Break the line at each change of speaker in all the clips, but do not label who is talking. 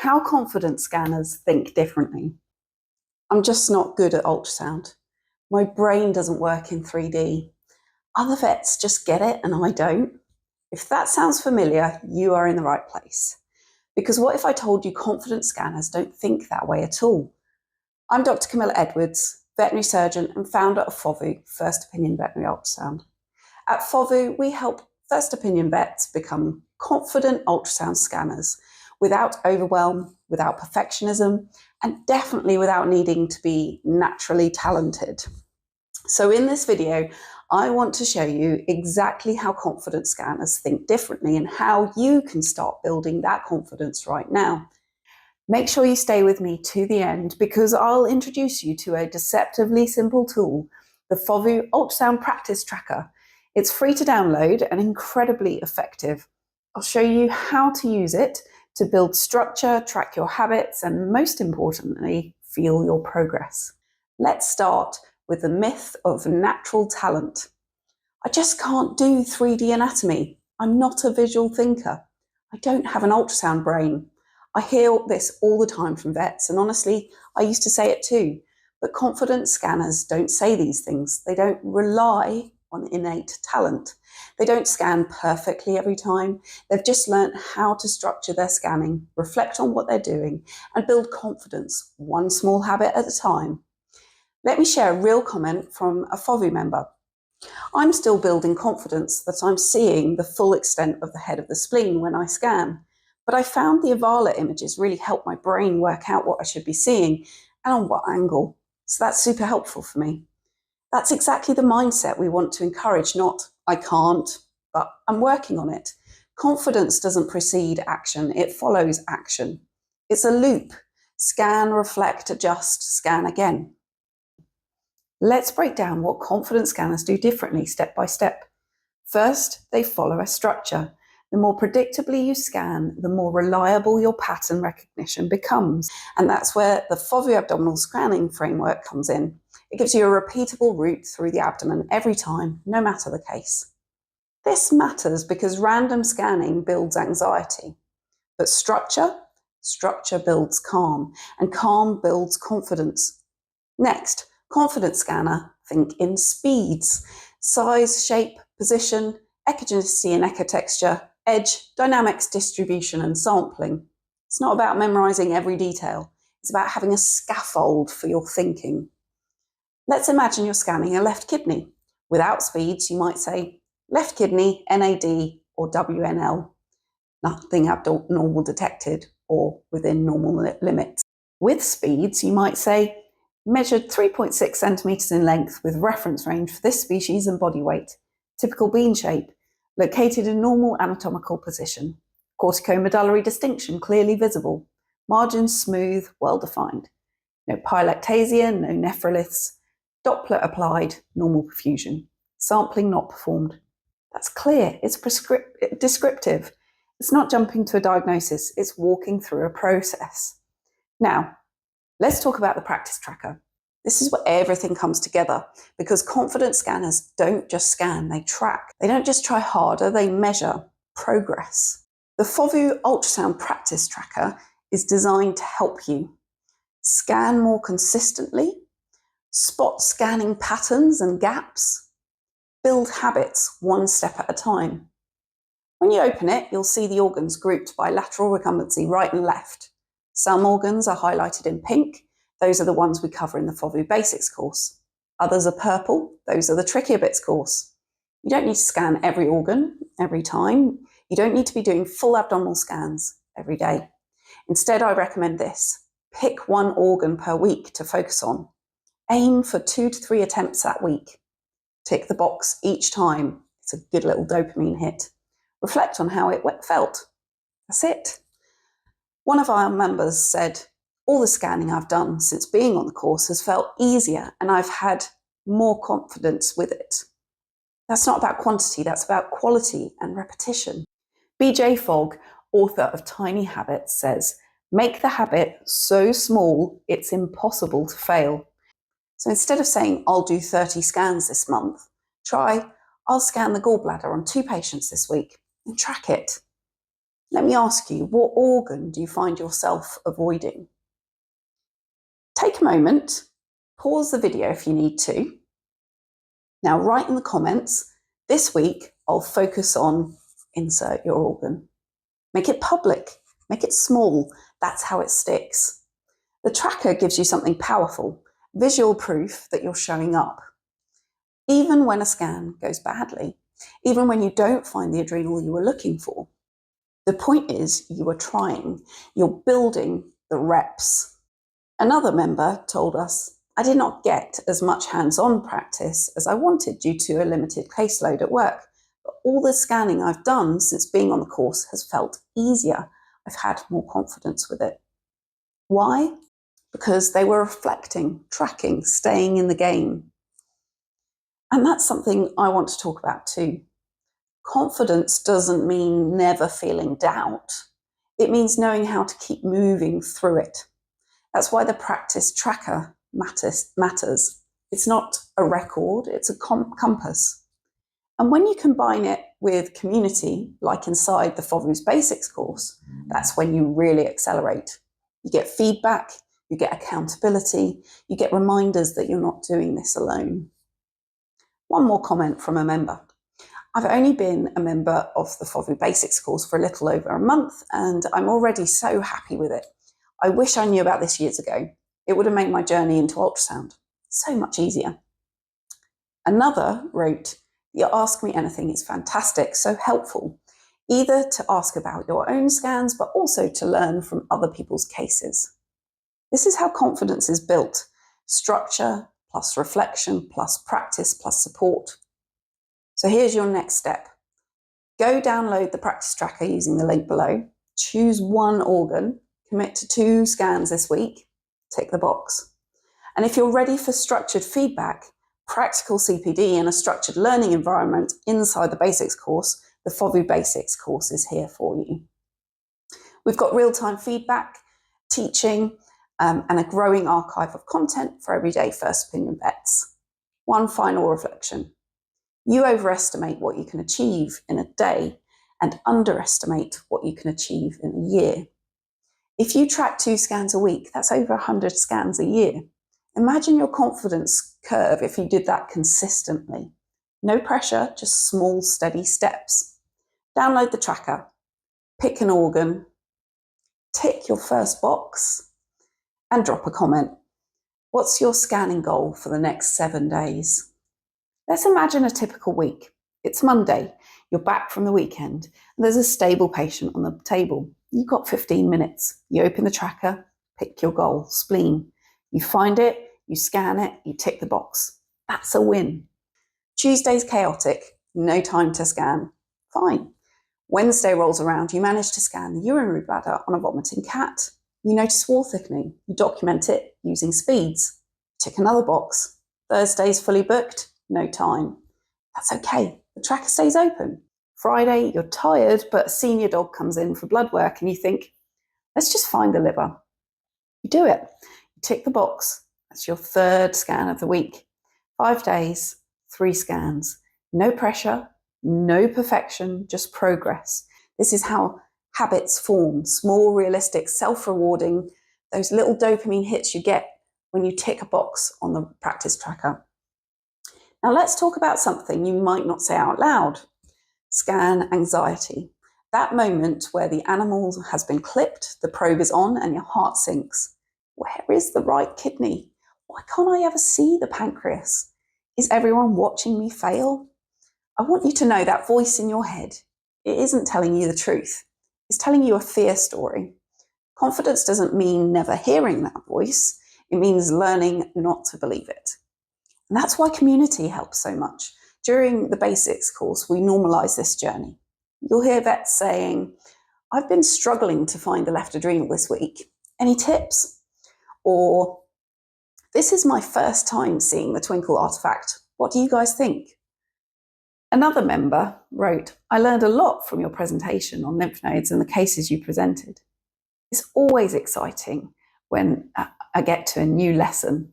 How confident scanners think differently. I'm just not good at ultrasound. My brain doesn't work in 3D. Other vets just get it and I don't. If that sounds familiar, you are in the right place. Because what if I told you confident scanners don't think that way at all? I'm Dr. Camilla Edwards, veterinary surgeon and founder of FOVU, First Opinion Veterinary Ultrasound. At FOVU, we help first opinion vets become confident ultrasound scanners without overwhelm, without perfectionism, and definitely without needing to be naturally talented. So in this video, I want to show you exactly how confident scanners think differently and how you can start building that confidence right now. Make sure you stay with me to the end because I'll introduce you to a deceptively simple tool, the FOVU Ultrasound Practice Tracker. It's free to download and incredibly effective. I'll show you how to use it to build structure, track your habits, and most importantly, feel your progress. Let's start with the myth of natural talent. I just can't do 3D anatomy. I'm not a visual thinker. I don't have an ultrasound brain. I hear this all the time from vets, and honestly, I used to say it too. But confident scanners don't say these things. They don't rely on innate talent. They don't scan perfectly every time. They've just learned how to structure their scanning, reflect on what they're doing, and build confidence one small habit at a time. Let me share a real comment from a FOVU member. I'm still building confidence that I'm seeing the full extent of the head of the spleen when I scan. But I found the Avala images really help my brain work out what I should be seeing and on what angle. So that's super helpful for me. That's exactly the mindset we want to encourage, not I can't, but I'm working on it. Confidence doesn't precede action, it follows action. It's a loop. Scan, reflect, adjust, scan again. Let's break down what confident scanners do differently step by step. First, they follow a structure. The more predictably you scan, the more reliable your pattern recognition becomes. And that's where the FOVU abdominal scanning framework comes in. It gives you a repeatable route through the abdomen every time, no matter the case. This matters because random scanning builds anxiety. But structure builds calm, and calm builds confidence. Next, confident scanner, think in speeds, size, shape, position, echogenicity and echotexture, edge, dynamics, distribution and sampling. It's not about memorizing every detail. It's about having a scaffold for your thinking. Let's imagine you're scanning a left kidney. Without speeds, you might say left kidney, NAD or WNL. Nothing abnormal detected or within normal limits. With speeds, you might say measured 3.6 centimeters in length with reference range for this species and body weight. Typical bean shape, located in normal anatomical position. Corticomedullary distinction clearly visible. Margins smooth, well defined. No pylectasia, no nephroliths. Doppler applied, normal perfusion. Sampling not performed. That's clear, it's descriptive. It's not jumping to a diagnosis, it's walking through a process. Now, let's talk about the practice tracker. This is where everything comes together because confident scanners don't just scan, they track. They don't just try harder, they measure progress. The FOVU Ultrasound Practice Tracker is designed to help you scan more consistently, spot scanning patterns and gaps, build habits one step at a time. When you open it, you'll see the organs grouped by lateral recumbency, right and left. Some organs are highlighted in pink. Those are the ones we cover in the FOVU Basics course. Others are purple. Those are the trickier bits course. You don't need to scan every organ every time. You don't need to be doing full abdominal scans every day. Instead, I recommend this. Pick one organ per week to focus on. Aim for 2 to 3 attempts that week. Tick the box each time. It's a good little dopamine hit. Reflect on how it felt. That's it. One of our members said, all the scanning I've done since being on the course has felt easier and I've had more confidence with it. That's not about quantity, that's about quality and repetition. BJ Fogg, author of Tiny Habits, says, make the habit so small it's impossible to fail. So instead of saying, I'll do 30 scans this month, try, I'll scan the gallbladder on 2 patients this week and track it. Let me ask you, what organ do you find yourself avoiding? Take a moment, pause the video if you need to. Now write in the comments, this week I'll focus on insert your organ. Make it public, make it small, that's how it sticks. The tracker gives you something powerful, visual proof that you're showing up. Even when a scan goes badly, even when you don't find the adrenal you were looking for, the point is you are trying, you're building the reps. Another member told us, I did not get as much hands-on practice as I wanted due to a limited caseload at work, but all the scanning I've done since being on the course has felt easier. I've had more confidence with it. Why? Because they were reflecting, tracking, staying in the game. And that's something I want to talk about too. Confidence doesn't mean never feeling doubt. It means knowing how to keep moving through it. That's why the practice tracker matters. It's not a record, it's a compass. And when you combine it with community, like inside the FOVU's Basics course, that's when you really accelerate. You get feedback, you get accountability, you get reminders that you're not doing this alone. One more comment from a member. I've only been a member of the FOVU Basics course for a little over a month, and I'm already so happy with it. I wish I knew about this years ago. It would have made my journey into ultrasound so much easier. Another wrote, the Ask Me Anything is fantastic, so helpful, either to ask about your own scans, but also to learn from other people's cases. This is how confidence is built. Structure plus reflection plus practice plus support. So here's your next step. Go download the practice tracker using the link below. Choose one organ, commit to 2 scans this week, tick the box. And if you're ready for structured feedback, practical CPD in a structured learning environment inside the Basics course, the FOVU Basics course is here for you. We've got real-time feedback, teaching, and a growing archive of content for everyday first opinion vets. One final reflection. You overestimate what you can achieve in a day and underestimate what you can achieve in a year. If you track 2 scans a week, that's over 100 scans a year. Imagine your confidence curve if you did that consistently. No pressure, just small, steady steps. Download the tracker, pick an organ, tick your first box, and drop a comment. What's your scanning goal for the next 7 days? Let's imagine a typical week. It's Monday, you're back from the weekend, and there's a stable patient on the table. You've got 15 minutes. You open the tracker, pick your goal, spleen. You find it, you scan it, you tick the box. That's a win. Tuesday's chaotic, no time to scan. Fine. Wednesday rolls around, you manage to scan the urinary bladder on a vomiting cat. You notice wall thickening, you document it using speeds. Tick another box. Thursday's fully booked, no time. That's okay, the tracker stays open. Friday, you're tired, but a senior dog comes in for blood work and you think, let's just find the liver. You do it. You tick the box. That's your 3rd scan of the week. 5 days, 3 scans. No pressure, no perfection, just progress. This is how habits form, small, realistic, self-rewarding, those little dopamine hits you get when you tick a box on the practice tracker. Now let's talk about something you might not say out loud. Scan anxiety. That moment where the animal has been clipped, the probe is on, and your heart sinks. Where is the right kidney? Why can't I ever see the pancreas? Is everyone watching me fail? I want you to know that voice in your head, it isn't telling you the truth. It's telling you a fear story. Confidence doesn't mean never hearing that voice. It means learning not to believe it. And that's why community helps so much. During the Basics course, we normalise this journey. You'll hear vets saying, I've been struggling to find the left adrenal this week. Any tips? Or, this is my first time seeing the twinkle artifact. What do you guys think? Another member wrote, I learned a lot from your presentation on lymph nodes and the cases you presented. It's always exciting when I get to a new lesson.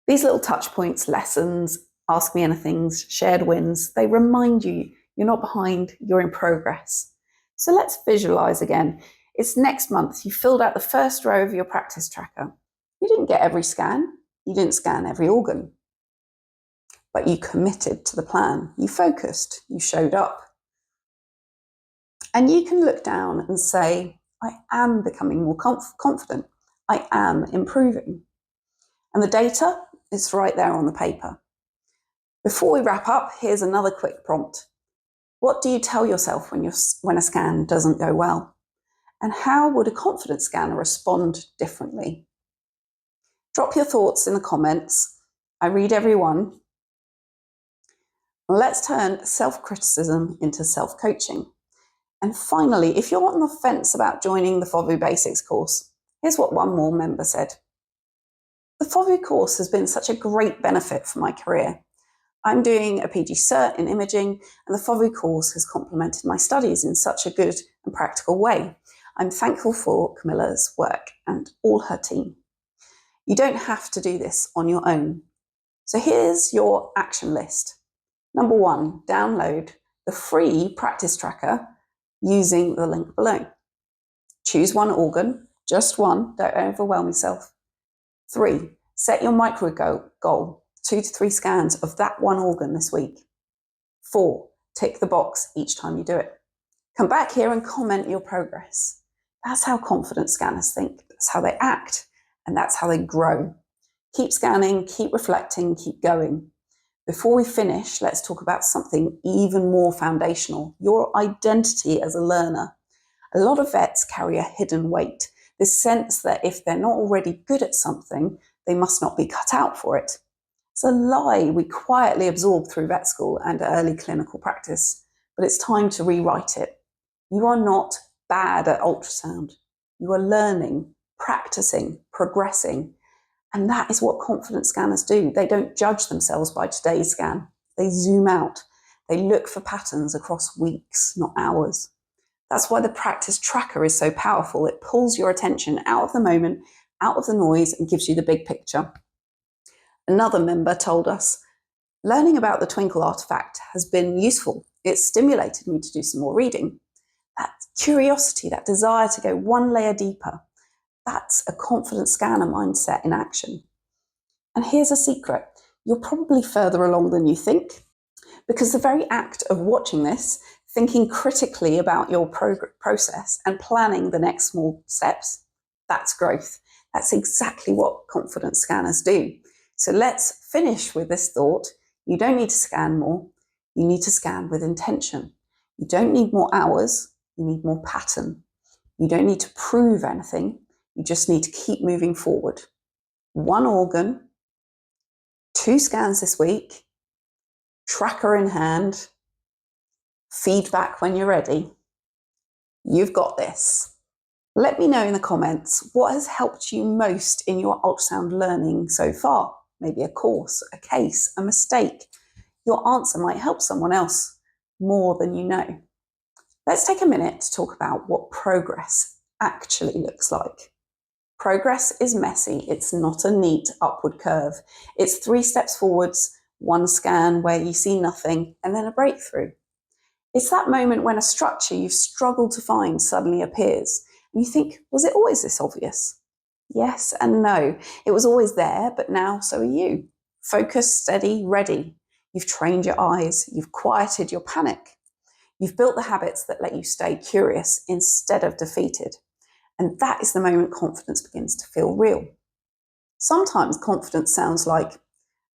These little touch points, lessons, ask me anythings, shared wins, they remind you you're not behind, you're in progress. So let's visualize again. It's next month. You filled out the first row of your practice tracker. You didn't get every scan. You didn't scan every organ. But you committed to the plan. You focused. You showed up. And you can look down and say, I am becoming more confident. I am improving. And the data is right there on the paper. Before we wrap up, here's another quick prompt. What do you tell yourself when a scan doesn't go well? And how would a confident scanner respond differently? Drop your thoughts in the comments. I read every one. Let's turn self-criticism into self-coaching. And finally, if you're on the fence about joining the FOVU Basics course, here's what one more member said. The FOVU course has been such a great benefit for my career. I'm doing a PG Cert in imaging, and the FOVU course has complemented my studies in such a good and practical way. I'm thankful for Camilla's work and all her team. You don't have to do this on your own. So here's your action list. Number 1, download the free practice tracker using the link below. Choose one organ, just one, don't overwhelm yourself. 3, set your micro goal, 2 to 3 scans of that one organ this week. 4, tick the box each time you do it. Come back here and comment your progress. That's how confident scanners think. That's how they act, and that's how they grow. Keep scanning, keep reflecting, keep going. Before we finish, let's talk about something even more foundational, your identity as a learner. A lot of vets carry a hidden weight, this sense that if they're not already good at something, they must not be cut out for it. It's a lie we quietly absorb through vet school and early clinical practice, but it's time to rewrite it. You are not bad at ultrasound. You are learning, practicing, progressing. And that is what confident scanners do. They don't judge themselves by today's scan. They zoom out. They look for patterns across weeks, not hours. That's why the practice tracker is so powerful. It pulls your attention out of the moment, out of the noise, and gives you the big picture. Another member told us, learning about the twinkle artifact has been useful. It stimulated me to do some more reading. That curiosity, that desire to go one layer deeper, that's a confident scanner mindset in action. And here's a secret. You're probably further along than you think, because the very act of watching this, thinking critically about your process and planning the next small steps, that's growth. That's exactly what confident scanners do. So let's finish with this thought. You don't need to scan more. You need to scan with intention. You don't need more hours. You need more pattern. You don't need to prove anything. You just need to keep moving forward. 1 organ, 2 scans this week, tracker in hand, feedback when you're ready. You've got this. Let me know in the comments what has helped you most in your ultrasound learning so far. Maybe a course, a case, a mistake. Your answer might help someone else more than you know. Let's take a minute to talk about what progress actually looks like. Progress is messy. It's not a neat upward curve. It's 3 steps forwards, 1 scan where you see nothing, and then a breakthrough. It's that moment when a structure you've struggled to find suddenly appears, and you think, was it always this obvious? Yes and no. It was always there, but now so are you. Focused, steady, ready. You've trained your eyes. You've quieted your panic. You've built the habits that let you stay curious instead of defeated. And that is the moment confidence begins to feel real. Sometimes confidence sounds like,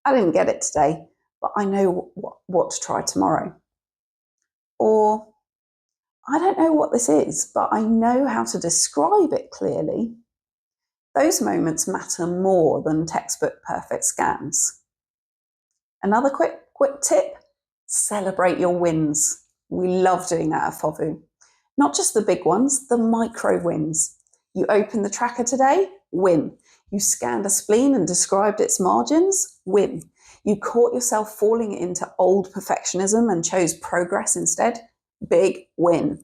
I didn't get it today, but I know what to try tomorrow. Or, I don't know what this is, but I know how to describe it clearly. Those moments matter more than textbook perfect scans. Another quick tip, celebrate your wins. We love doing that at FOVU. Not just the big ones, the micro wins. You opened the tracker today, win. You scanned a spleen and described its margins, win. You caught yourself falling into old perfectionism and chose progress instead, big win.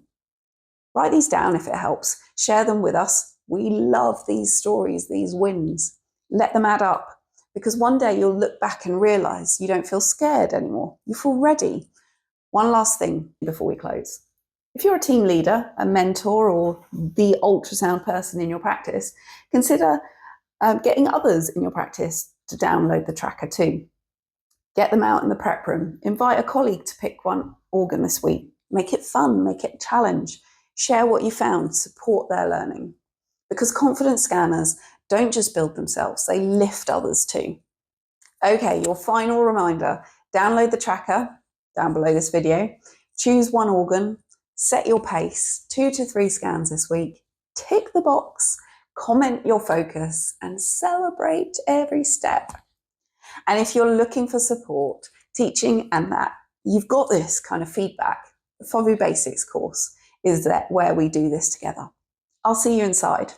Write these down if it helps. Share them with us. We love these stories, these wins. Let them add up, because one day you'll look back and realize you don't feel scared anymore. You feel ready. One last thing before we close. If you're a team leader, a mentor, or the ultrasound person in your practice, consider getting others in your practice to download the tracker too. Get them out in the prep room. Invite a colleague to pick one organ this week. Make it fun, make it a challenge. Share what you found, support their learning. Because confident scanners don't just build themselves, they lift others too. Okay, your final reminder, download the tracker down below this video, choose one organ, set your pace, 2 to 3 scans this week, tick the box, comment your focus, and celebrate every step. And if you're looking for support, teaching and that, you've got this kind of feedback. The FOVU Basics course is where we do this together. I'll see you inside.